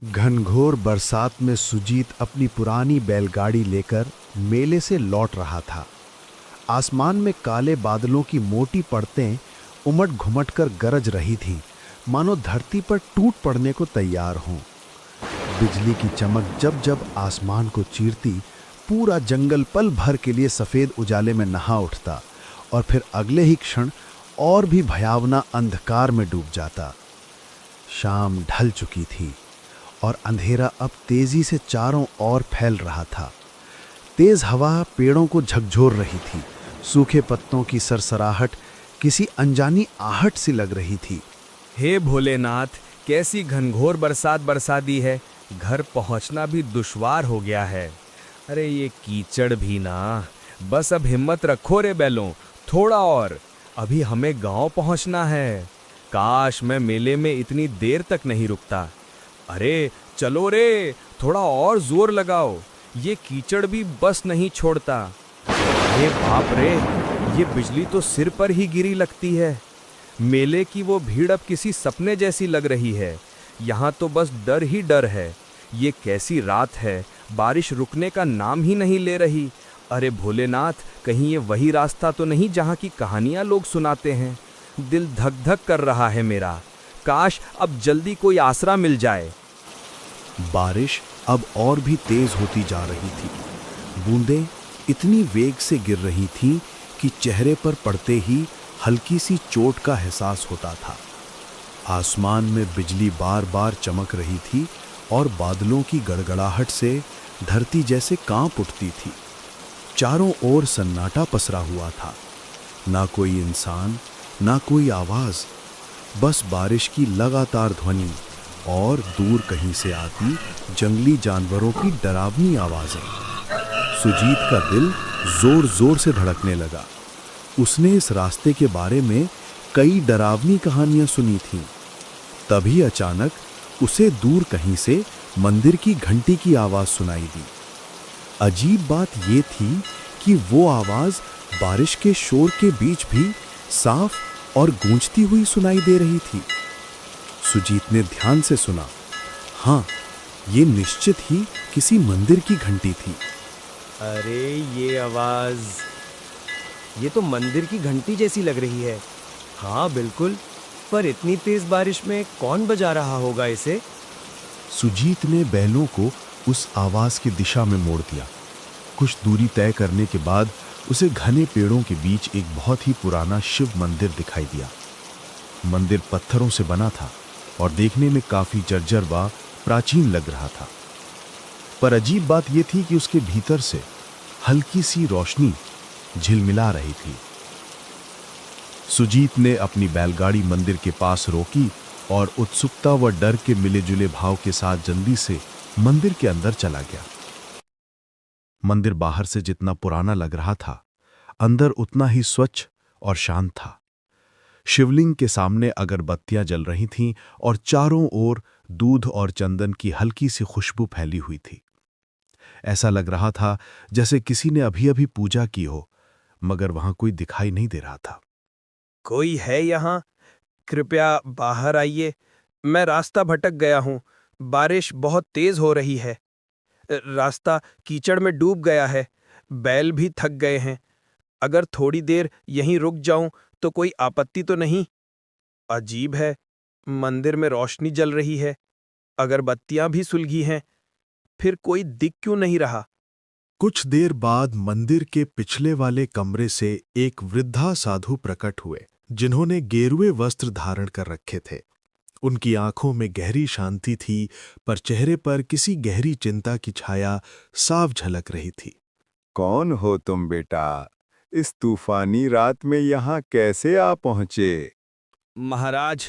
घनघोर बरसात में सुजीत अपनी पुरानी बैलगाड़ी लेकर मेले से लौट रहा था। आसमान में काले बादलों की मोटी परतें उमड़ घुमट कर गरज रही थीं, मानो धरती पर टूट पड़ने को तैयार हों। बिजली की चमक जब जब आसमान को चीरती, पूरा जंगल पल भर के लिए सफ़ेद उजाले में नहा उठता और फिर अगले ही क्षण और भी भयावना अंधकार में डूब जाता। शाम ढल चुकी थी और अंधेरा अब तेजी से चारों ओर फैल रहा था। तेज हवा पेड़ों को झकझोर रही थी। सूखे पत्तों की सरसराहट किसी अनजानी आहट सी लग रही थी। हे भोलेनाथ, कैसी घनघोर बरसात बरसा दी है। घर पहुंचना भी दुश्वार हो गया है। अरे ये कीचड़ भी ना। बस अब हिम्मत रखो रे बैलों, थोड़ा और, अभी हमें गांव पहुंचना है। काश मैं मेले में इतनी देर तक नहीं रुकता। अरे चलो रे, थोड़ा और जोर लगाओ, ये कीचड़ भी बस नहीं छोड़ता। अरे बाप रे, ये बिजली तो सिर पर ही गिरी लगती है। मेले की वो भीड़ अब किसी सपने जैसी लग रही है। यहाँ तो बस डर ही डर है। ये कैसी रात है, बारिश रुकने का नाम ही नहीं ले रही। अरे भोलेनाथ, कहीं ये वही रास्ता तो नहीं जहाँ की कहानियाँ लोग सुनाते हैं। दिल धक धक कर रहा है मेरा। काश अब जल्दी कोई आसरा मिल जाए। बारिश अब और भी तेज होती जा रही थी। बूंदें इतनी वेग से गिर रही थीं कि चेहरे पर पड़ते ही हल्की सी चोट का एहसास होता था। आसमान में बिजली बार बार चमक रही थी और बादलों की गड़गड़ाहट से धरती जैसे कांप उठती थी। चारों ओर सन्नाटा पसरा हुआ था। ना कोई इंसान, ना कोई आवाज, बस बारिश की लगातार ध्वनि और दूर कहीं से आती जंगली जानवरों की डरावनी आवाजें। सुजीत का दिल जोर जोर से धड़कने लगा। उसने इस रास्ते के बारे में कई डरावनी कहानियां सुनी थीं। तभी अचानक उसे दूर कहीं से मंदिर की घंटी की आवाज सुनाई दी। अजीब बात यह थी कि वो आवाज बारिश के शोर के बीच भी साफ और गूंजती हुई सुनाई दे रही थी। सुजीत ने ध्यान से सुना। हाँ, ये निश्चित ही किसी मंदिर की घंटी थी। अरे ये आवाज, ये तो मंदिर की घंटी जैसी लग रही है। हाँ बिल्कुल, पर इतनी तेज बारिश में कौन बजा रहा होगा इसे? सुजीत ने बैलों को उस आवाज की दिशा में मोड़ दिया। कुछ दूरी तय करने के बाद उसे घने पेड़ों के बीच एक बहुत ही पुराना शिव मंदिर दिखाई दिया। मंदिर पत्थरों से बना था और देखने में काफी जर्जर व प्राचीन लग रहा था। पर अजीब बात यह थी कि उसके भीतर से हल्की सी रोशनी झिलमिला रही थी। सुजीत ने अपनी बैलगाड़ी मंदिर के पास रोकी और उत्सुकता व डर के मिले जुले भाव के साथ जल्दी से मंदिर के अंदर चला गया। मंदिर बाहर से जितना पुराना लग रहा था, अंदर उतना ही स्वच्छ और शांत था। शिवलिंग के सामने अगरबत्तियां जल रही थीं और चारों ओर दूध और चंदन की हल्की सी खुशबू फैली हुई थी। ऐसा लग रहा था जैसे किसी ने अभी अभी पूजा की हो, मगर वहां कोई दिखाई नहीं दे रहा था। कोई है यहाँ? कृपया बाहर आइए। मैं रास्ता भटक गया हूँ। बारिश बहुत तेज हो रही है। रास्ता कीचड़ में डूब गया है। बैल भी थक गए हैं। अगर थोड़ी देर यहीं रुक जाऊं तो कोई आपत्ति तो नहीं? अजीब है, मंदिर में रोशनी जल रही है, अगरबत्तियां भी सुलगी हैं, फिर कोई दिख क्यों नहीं रहा? कुछ देर बाद मंदिर के पिछले वाले कमरे से एक वृद्धा साधु प्रकट हुए, जिन्होंने गेरुए वस्त्र धारण कर रखे थे। उनकी आंखों में गहरी शांति थी, पर चेहरे पर किसी गहरी चिंता की छाया साफ झलक रही थी। कौन हो तुम बेटा? इस तूफानी रात में यहाँ कैसे आ पहुँचे? महाराज,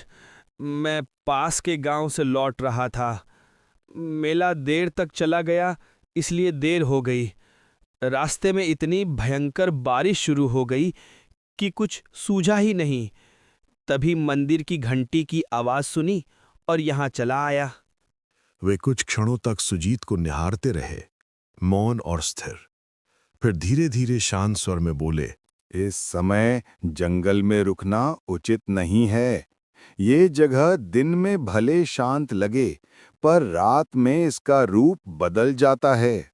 मैं पास के गांव से लौट रहा था। मेला देर तक चला गया, इसलिए देर हो गई। रास्ते में इतनी भयंकर बारिश शुरू हो गई कि कुछ सूझा ही नहीं। तभी मंदिर की घंटी की आवाज सुनी और यहाँ चला आया। वे कुछ क्षणों तक सुजीत को निहारते रहे, मौन और स्थिर। फिर धीरे धीरे शांत स्वर में बोले, इस समय जंगल में रुकना उचित नहीं है। ये जगह दिन में भले शांत लगे, पर रात में इसका रूप बदल जाता है।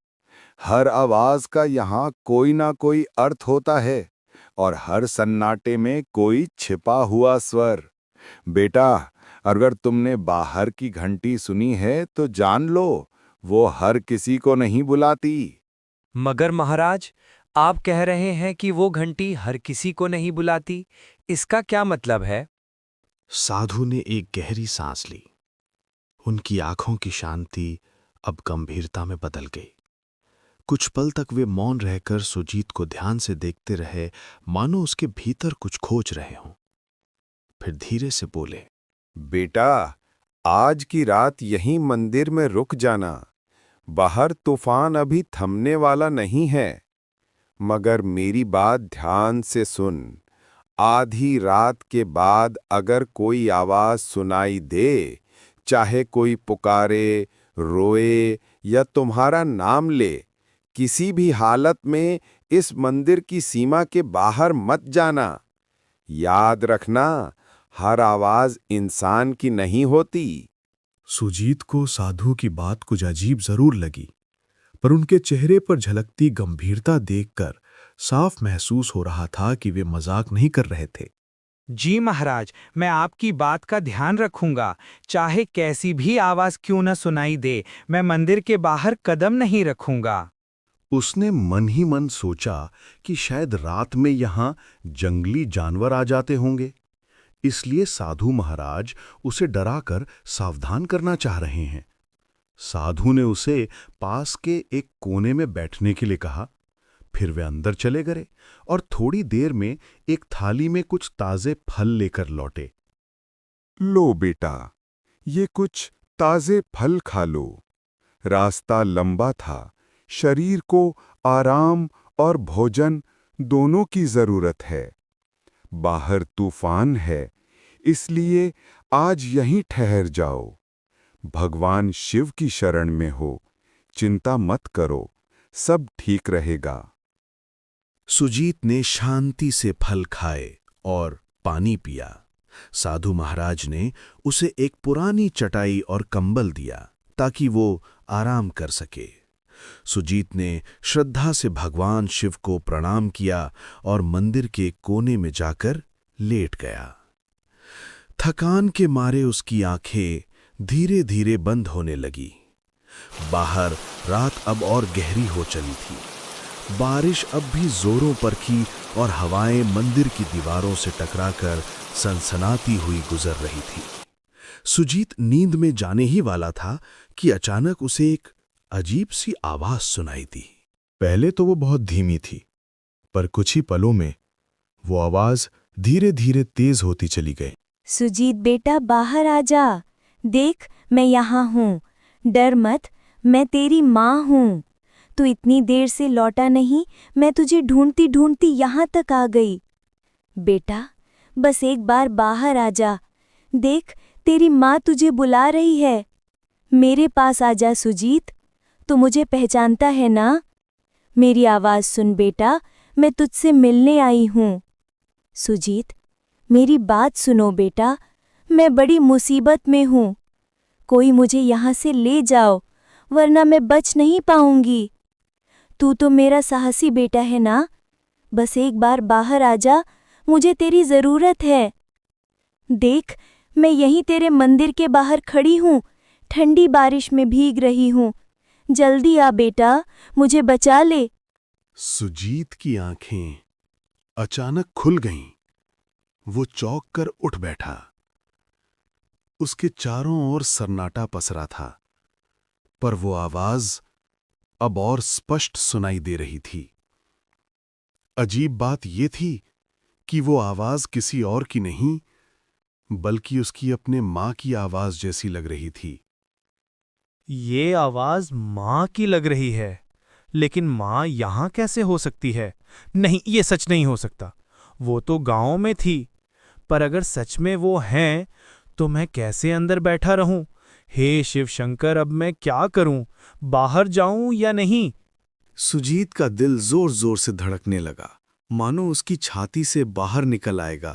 हर आवाज का यहाँ कोई ना कोई अर्थ होता है और हर सन्नाटे में कोई छिपा हुआ स्वर। बेटा, अगर तुमने बाहर की घंटी सुनी है तो जान लो, वो हर किसी को नहीं बुलाती। मगर महाराज, आप कह रहे हैं कि वो घंटी हर किसी को नहीं बुलाती। इसका क्या मतलब है? साधु ने एक गहरी सांस ली। उनकी आंखों की शांति अब गंभीरता में बदल गई। कुछ पल तक वे मौन रहकर सुजीत को ध्यान से देखते रहे, मानो उसके भीतर कुछ खोज रहे हों। फिर धीरे से बोले, बेटा, आज की रात यहीं मंदिर में रुक जाना। बाहर तूफान अभी थमने वाला नहीं है। मगर मेरी बात ध्यान से सुन। आधी रात के बाद अगर कोई आवाज सुनाई दे, चाहे कोई पुकारे, रोए या तुम्हारा नाम ले, किसी भी हालत में इस मंदिर की सीमा के बाहर मत जाना। याद रखना, हर आवाज इंसान की नहीं होती। सुजीत को साधु की बात कुछ अजीब जरूर लगी, पर उनके चेहरे पर झलकती गंभीरता देखकर साफ महसूस हो रहा था कि वे मजाक नहीं कर रहे थे। जी महाराज, मैं आपकी बात का ध्यान रखूंगा। चाहे कैसी भी आवाज क्यों न सुनाई दे, मैं मंदिर के बाहर कदम नहीं रखूंगा। उसने मन ही मन सोचा कि शायद रात में यहां जंगली जानवर आ जाते होंगे, इसलिए साधु महाराज उसे डराकर सावधान करना चाह रहे हैं। साधु ने उसे पास के एक कोने में बैठने के लिए कहा। फिर वे अंदर चले गए और थोड़ी देर में एक थाली में कुछ ताजे फल लेकर लौटे। लो बेटा, ये कुछ ताजे फल खा लो। रास्ता लंबा था, शरीर को आराम और भोजन दोनों की जरूरत है। बाहर तूफान है, इसलिए आज यहीं ठहर जाओ। भगवान शिव की शरण में हो, चिंता मत करो, सब ठीक रहेगा। सुजीत ने शांति से फल खाए और पानी पिया। साधु महाराज ने उसे एक पुरानी चटाई और कंबल दिया ताकि वो आराम कर सके। सुजीत ने श्रद्धा से भगवान शिव को प्रणाम किया और मंदिर के कोने में जाकर लेट गया। थकान के मारे उसकी आंखें धीरे धीरे बंद होने लगी। बाहर रात अब और गहरी हो चली थी। बारिश अब भी जोरों पर थी और हवाएं मंदिर की दीवारों से टकराकर सनसनाती हुई गुजर रही थी। सुजीत नींद में जाने ही वाला था कि अचानक उसे एक अजीब सी आवाज सुनाई दी। पहले तो वो बहुत धीमी थी, पर कुछ ही पलों में वो आवाज धीरे धीरे तेज होती चली गई। सुजीत बेटा, बाहर आ जा। देख, मैं यहाँ हूँ। डर मत, मैं तेरी माँ हूँ। तू इतनी देर से लौटा नहीं, मैं तुझे ढूंढती ढूंढती यहाँ तक आ गई। बेटा, बस एक बार बाहर आ जा। देख, तेरी माँ तुझे बुला रही है। मेरे पास आ जा सुजीत। तू मुझे पहचानता है ना? मेरी आवाज़ सुन बेटा, मैं तुझसे मिलने आई हूँ। सुजीत, मेरी बात सुनो बेटा, मैं बड़ी मुसीबत में हूँ। कोई मुझे यहाँ से ले जाओ, वरना मैं बच नहीं पाऊंगी। तू तो मेरा साहसी बेटा है ना? बस एक बार बाहर आ जा, मुझे तेरी ज़रूरत है। देख, मैं यहीं तेरे मंदिर के बाहर खड़ी हूँ, ठंडी बारिश में भीग रही हूँ। जल्दी आ बेटा, मुझे बचा ले। सुजीत की आंखें अचानक खुल गईं। वो चौंक कर उठ बैठा। उसके चारों ओर सन्नाटा पसरा था, पर वो आवाज अब और स्पष्ट सुनाई दे रही थी। अजीब बात ये थी कि वो आवाज किसी और की नहीं, बल्कि उसकी अपने मां की आवाज जैसी लग रही थी। ये आवाज माँ की लग रही है, लेकिन माँ यहाँ कैसे हो सकती है? नहीं, ये सच नहीं हो सकता। वो तो गांव में थी। पर अगर सच में वो हैं, तो मैं कैसे अंदर बैठा रहूं? हे शिव शंकर, अब मैं क्या करूं? बाहर जाऊं या नहीं? सुजीत का दिल जोर जोर से धड़कने लगा, मानो उसकी छाती से बाहर निकल आएगा।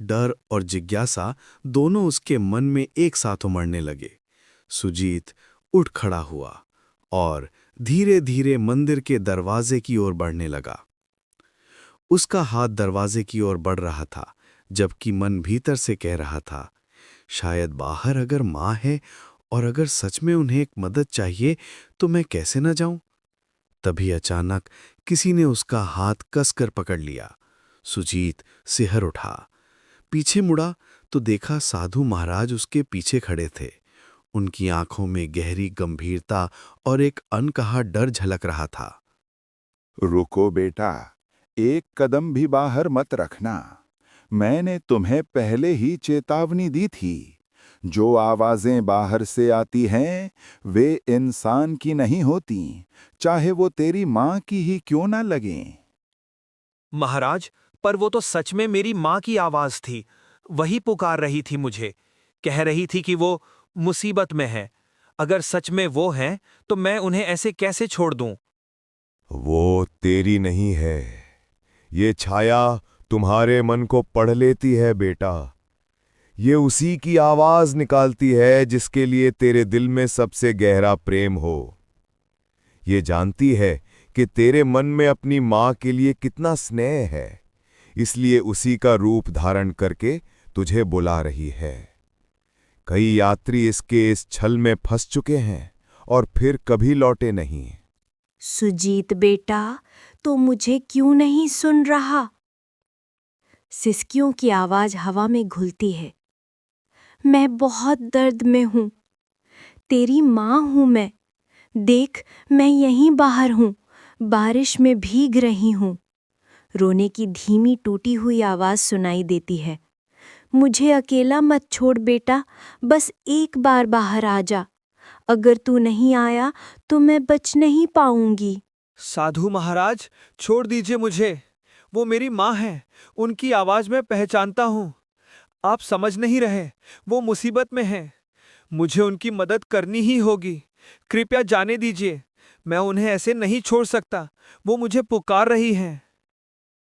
डर और जिज्ञासा दोनों उसके मन में एक साथ उमड़ने लगे। सुजीत उठ खड़ा हुआ और धीरे धीरे मंदिर के दरवाजे की ओर बढ़ने लगा। उसका हाथ दरवाजे की ओर बढ़ रहा था, जबकि मन भीतर से कह रहा था, शायद बाहर अगर माँ है और अगर सच में उन्हें एक मदद चाहिए तो मैं कैसे न जाऊं। तभी अचानक किसी ने उसका हाथ कसकर पकड़ लिया। सुजीत सिहर उठा, पीछे मुड़ा तो देखा साधु महाराज उसके पीछे खड़े थे। उनकी आंखों में गहरी गंभीरता और एक अनकहा डर झलक रहा था। रुको बेटा, एक कदम भी बाहर मत रखना। मैंने तुम्हें पहले ही चेतावनी दी थी। जो आवाजें बाहर से आती हैं वे इंसान की नहीं होती, चाहे वो तेरी माँ की ही क्यों ना लगें। महाराज, पर वो तो सच में मेरी माँ की आवाज थी। वही पुकार रही थी मुझे, कह रही थी कि वो मुसीबत में है। अगर सच में वो हैं तो मैं उन्हें ऐसे कैसे छोड़ दूं? वो तेरी नहीं है। ये छाया तुम्हारे मन को पढ़ लेती है बेटा। ये उसी की आवाज निकालती है जिसके लिए तेरे दिल में सबसे गहरा प्रेम हो। ये जानती है कि तेरे मन में अपनी माँ के लिए कितना स्नेह है, इसलिए उसी का रूप धारण करके तुझे बुला रही है। कई यात्री इसके इस छल में फंस चुके हैं और फिर कभी लौटे नहीं। सुजीत बेटा, तो मुझे क्यों नहीं सुन रहा? सिसकियों की आवाज हवा में घुलती है। मैं बहुत दर्द में हूँ। तेरी माँ हूँ मैं। देख, मैं यहीं बाहर हूँ, बारिश में भीग रही हूँ। रोने की धीमी टूटी हुई आवाज सुनाई देती है। मुझे अकेला मत छोड़ बेटा, बस एक बार बाहर आ जा। अगर तू नहीं आया तो मैं बच नहीं पाऊंगी। साधु महाराज, छोड़ दीजिए मुझे। वो मेरी माँ है, उनकी आवाज मैं पहचानता हूँ। आप समझ नहीं रहे, वो मुसीबत में हैं। मुझे उनकी मदद करनी ही होगी। कृपया जाने दीजिए, मैं उन्हें ऐसे नहीं छोड़ सकता। वो मुझे पुकार रही हैं।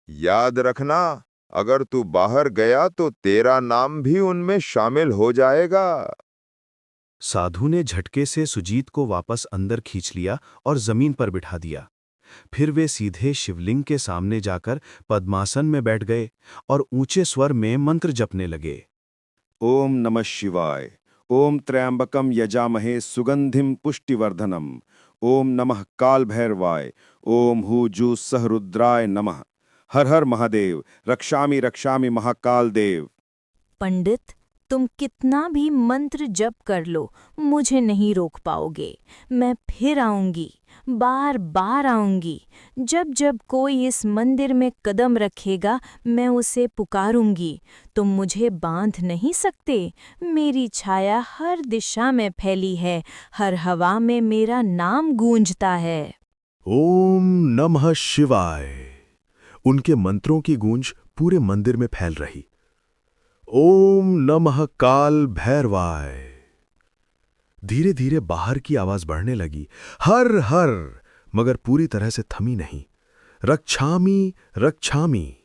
याद रखना, अगर तू बाहर गया तो तेरा नाम भी उनमें शामिल हो जाएगा। साधु ने झटके से सुजीत को वापस अंदर खींच लिया और जमीन पर बिठा दिया। फिर वे सीधे शिवलिंग के सामने जाकर पद्मासन में बैठ गए और ऊंचे स्वर में मंत्र जपने लगे। ओम नमः शिवाय, ओम त्र्यंबकम यजामहे सुगंधिम पुष्टिवर्धनम, ओम नमः काल भैरवाय, ओम हु जू सह रुद्राय नमः, हर हर महादेव, रक्षामि रक्षामि महाकाल देव। पंडित, तुम कितना भी मंत्र जप कर लो, मुझे नहीं रोक पाओगे। मैं फिर आऊंगी, बार बार आऊंगी। जब जब कोई इस मंदिर में कदम रखेगा मैं उसे पुकारूंगी। तुम मुझे बांध नहीं सकते। मेरी छाया हर दिशा में फैली है, हर हवा में मेरा नाम गूंजता है। ओम नमः शिवाय। उनके मंत्रों की गूंज पूरे मंदिर में फैल रही। ओम नमः काल भैरवाय। धीरे धीरे बाहर की आवाज बढ़ने लगी, हर हर, मगर पूरी तरह से थमी नहीं। रक्षामि रक्षामि।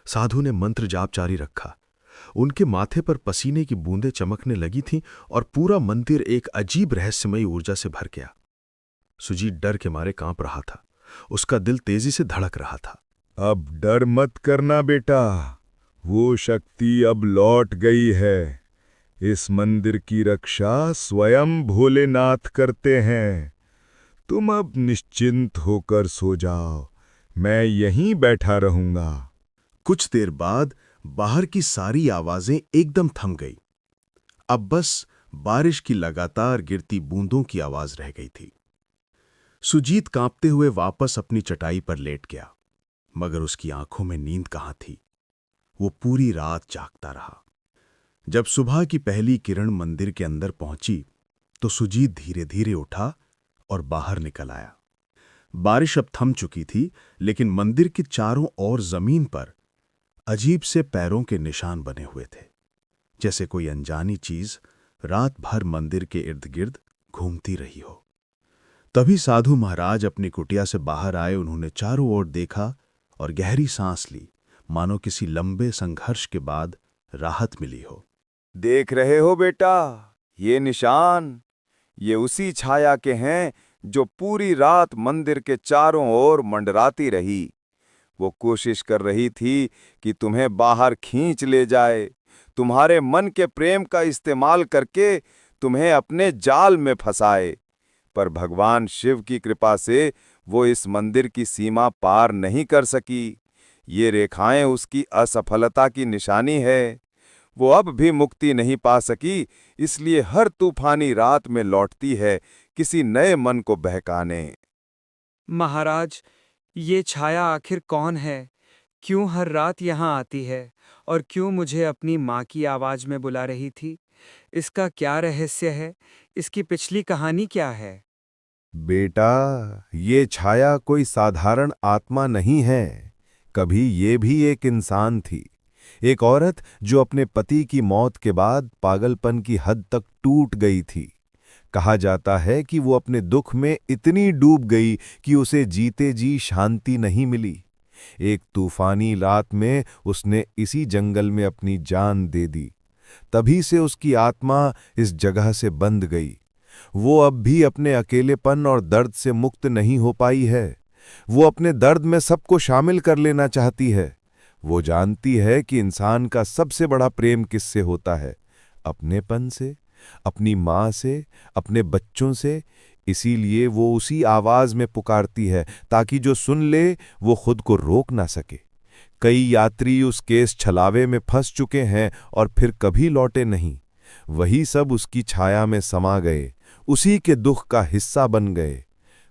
साधु ने मंत्र जाप जारी रखा। उनके माथे पर पसीने की बूंदें चमकने लगी थीं और पूरा मंदिर एक अजीब रहस्यमयी ऊर्जा से भर गया। सुजीत डर के मारे कांप रहा था। उसका दिल तेजी से धड़क रहा था। अब डर मत करना बेटा, वो शक्ति अब लौट गई है। इस मंदिर की रक्षा स्वयं भोलेनाथ करते हैं। तुम अब निश्चिंत होकर सो जाओ, मैं यहीं बैठा रहूंगा। कुछ देर बाद बाहर की सारी आवाजें एकदम थम गई। अब बस बारिश की लगातार गिरती बूंदों की आवाज रह गई थी। सुजीत कांपते हुए वापस अपनी चटाई पर लेट गया, मगर उसकी आंखों में नींद कहाँ थी। वो पूरी रात जागता रहा। जब सुबह की पहली किरण मंदिर के अंदर पहुंची तो सुजीत धीरे धीरे उठा और बाहर निकल आया। बारिश अब थम चुकी थी, लेकिन मंदिर के चारों ओर जमीन पर अजीब से पैरों के निशान बने हुए थे, जैसे कोई अनजानी चीज रात भर मंदिर के इर्द गिर्द घूमती रही हो। तभी साधु महाराज अपनी कुटिया से बाहर आए। उन्होंने चारों ओर देखा और गहरी सांस ली, मानो किसी लंबे संघर्ष के बाद राहत मिली हो। देख रहे हो बेटा, ये निशान, ये उसी छाया के हैं जो पूरी रात मंदिर के चारों ओर मंडराती रही। वो कोशिश कर रही थी कि तुम्हें बाहर खींच ले जाए, तुम्हारे मन के प्रेम का इस्तेमाल करके तुम्हें अपने जाल में फंसाए। पर भगवान शिव की कृपा से वो इस मंदिर की सीमा पार नहीं कर सकी। ये रेखाएं उसकी असफलता की निशानी है। वो अब भी मुक्ति नहीं पा सकी, इसलिए हर तूफानी रात में लौटती है किसी नए मन को बहकाने। महाराज, ये छाया आखिर कौन है? क्यों हर रात यहाँ आती है? और क्यों मुझे अपनी माँ की आवाज में बुला रही थी? इसका क्या रहस्य है? इसकी पिछली कहानी क्या है? बेटा, ये छाया कोई साधारण आत्मा नहीं है। कभी ये भी एक इंसान थी, एक औरत जो अपने पति की मौत के बाद पागलपन की हद तक टूट गई थी। कहा जाता है कि वो अपने दुख में इतनी डूब गई कि उसे जीते जी शांति नहीं मिली। एक तूफानी रात में उसने इसी जंगल में अपनी जान दे दी। तभी से उसकी आत्मा इस जगह से बंध गई। वो अब भी अपने अकेलेपन और दर्द से मुक्त नहीं हो पाई है। वो अपने दर्द में सबको शामिल कर लेना चाहती है। वो जानती है कि इंसान का सबसे बड़ा प्रेम किससे होता है? अपनेपन से, अपनी माँ से, अपने बच्चों से। इसीलिए वो उसी आवाज में पुकारती है ताकि जो सुन ले वो खुद को रोक ना सके। कई यात्री उस केस छलावे में फंस चुके हैं और फिर कभी लौटे नहीं। वही सब उसकी छाया में समा गए, उसी के दुख का हिस्सा बन गए।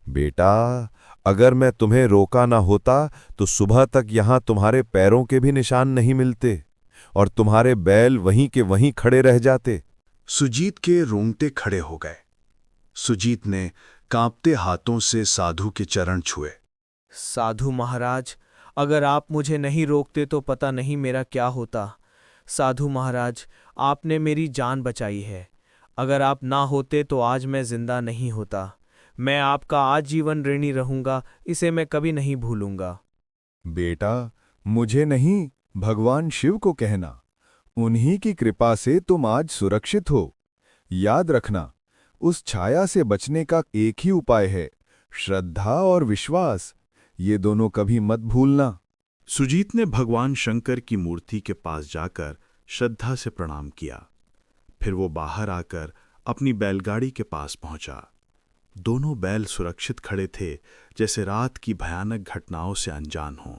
बेटा, अगर मैं तुम्हें रोका ना होता तो सुबह तक यहां तुम्हारे पैरों के भी निशान नहीं मिलते और तुम्हारे बैल वहीं के वहीं खड़े रह जाते। सुजीत के रोंगटे खड़े हो गए। सुजीत ने कांपते हाथों से साधु के चरण छुए। साधु महाराज, अगर आप मुझे नहीं रोकते तो पता नहीं मेरा क्या होता। साधु महाराज, आपने मेरी जान बचाई है। अगर आप ना होते तो आज मैं जिंदा नहीं होता। मैं आपका आजीवन ऋणी रहूंगा, इसे मैं कभी नहीं भूलूंगा। बेटा, मुझे नहीं, भगवान शिव को कहना। उन्हीं की कृपा से तुम आज सुरक्षित हो। याद रखना, उस छाया से बचने का एक ही उपाय है, श्रद्धा और विश्वास। ये दोनों कभी मत भूलना। सुजीत ने भगवान शंकर की मूर्ति के पास जाकर श्रद्धा से प्रणाम किया। फिर वो बाहर आकर अपनी बैलगाड़ी के पास पहुंचा। दोनों बैल सुरक्षित खड़े थे, जैसे रात की भयानक घटनाओं से अनजान हों।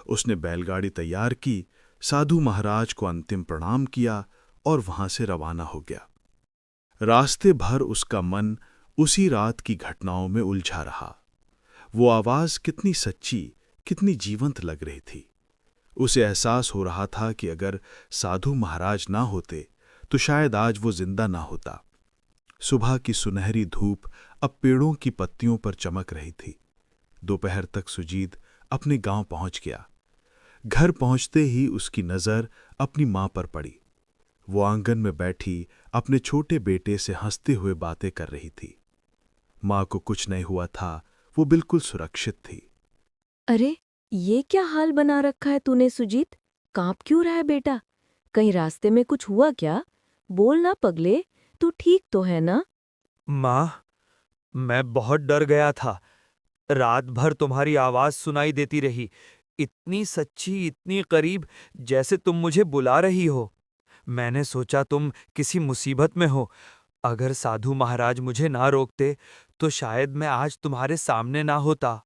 उसने बैलगाड़ी तैयार की, साधु महाराज को अंतिम प्रणाम किया और वहां से रवाना हो गया। रास्ते भर उसका मन उसी रात की घटनाओं में उलझा रहा। वो आवाज कितनी सच्ची, कितनी जीवंत लग रही थी। उसे एहसास हो रहा था कि अगर साधु महाराज ना होते तो शायद आज वो जिंदा ना होता। सुबह की सुनहरी धूप अब पेड़ों की पत्तियों पर चमक रही थी। दोपहर तक सुजीत अपने गांव पहुंच गया। घर पहुंचते ही उसकी नजर अपनी मां पर पड़ी। वो आंगन में बैठी अपने छोटे बेटे से हंसते हुए बातें कर रही थी। मां को कुछ नहीं हुआ था, वो बिल्कुल सुरक्षित थी। अरे, ये क्या हाल बना रखा है तूने सुजीत? कांप क्यों रहा है बेटा? कहीं रास्ते में कुछ हुआ क्या? बोल ना पगले, तू ठीक तो है ना? माँ, मैं बहुत डर गया था। रात भर तुम्हारी आवाज सुनाई देती रही, इतनी सच्ची, इतनी करीब, जैसे तुम मुझे बुला रही हो। मैंने सोचा तुम किसी मुसीबत में हो। अगर साधु महाराज मुझे ना रोकते तो शायद मैं आज तुम्हारे सामने ना होता।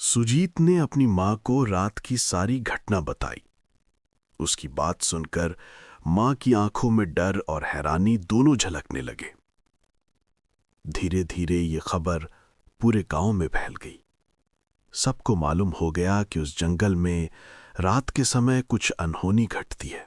सुजीत ने अपनी मां को रात की सारी घटना बताई। उसकी बात सुनकर मां की आंखों में डर और हैरानी दोनों झलकने लगे। धीरे धीरे ये खबर पूरे गांव में फैल गई। सबको मालूम हो गया कि उस जंगल में रात के समय कुछ अनहोनी घटती है।